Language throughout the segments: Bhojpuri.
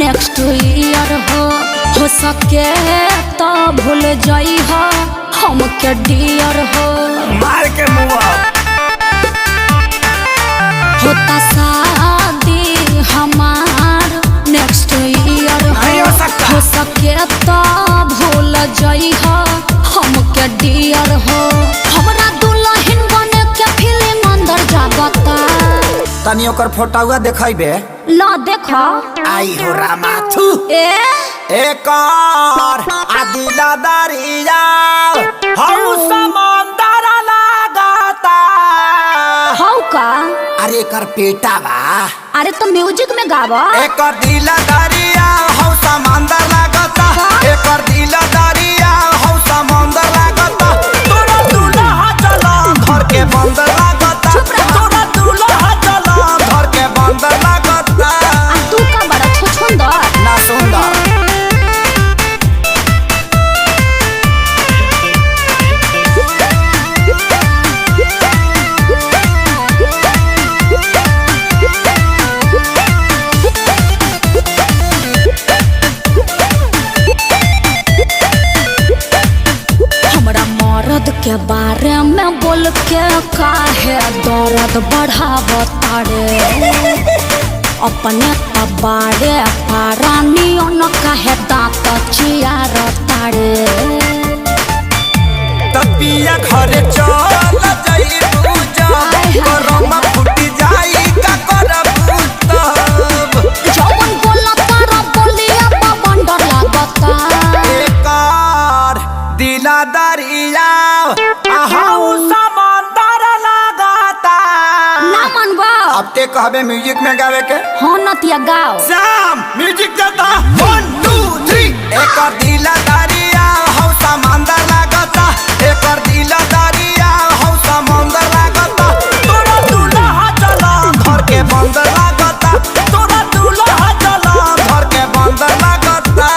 नेक्स्ट ईयर हो सके तो भूल जाई हो हम के डियर हो मार के मुआ होता शादी हमार नेक्स्ट ईयर हो सके तो भूल जाई हो हम के डियर हो हमरा दुल्हन बने के फीलिंग अंदर जागता तनी ओकर फोटोवा देखाइबे ला देखा आई हो रामाथु एक और आदिला दरिया हौ समंदर लागता हौ का अरे कर पेटा बा अरे तो म्यूजिक में गावा एक और दिला दरिया हौ समंदर लागता एक और दिला दरिया हौ समंदर लागता तोरा दूल्हा चला घर के बंदर लागता तोरा दूल्हा चला घर के बंदर लागता तू का बड़ा छुछुंदर ना सुंदर के बारे में बोल के काहे दर्द बढ़ावता रे अपने बारे पारानी न काहे दांत चियारता रे तपिया घरे चल जाई पूजा करम फुटी जाई का करब तब जवन बोलता रे बोलिया बंडर लागता एकर दिला दरिया आहू समंदर लागता ना मनबा अब ते कहबे म्यूजिक में गावे के हो नतिया गाओ शाम म्यूजिक देता 1 2 3 एकर दिला दरिया हौ समंदर लागता एकर दिला दरिया हौ समंदर लागता तोरा दूल्हा चला घर के बंदर लागता तोरा दूल्हा चला घर के बंदर लागता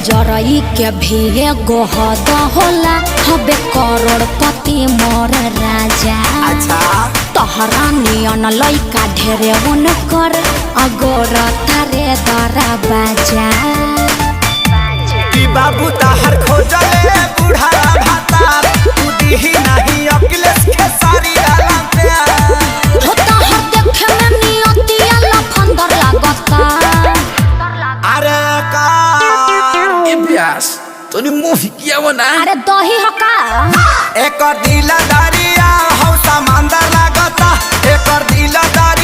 जरई के भी एगो हद होला हबे करोड़पति मोर राजा अच्छा तोहरा नियन लइका ढेरे उन कर अगोर तारे दरा बाजा की बाबू ताहर खोजले बूढ़ा भाता उदीही नहीं अखिलेश के सारी डाला पे होता हर देखे में नियतिया लफंदर लागता अरे का इब्यास तोनी मुंह किया वो ना अरे दही हका एक दिला दरिया हौ समंदर लागता एक दिला दरिया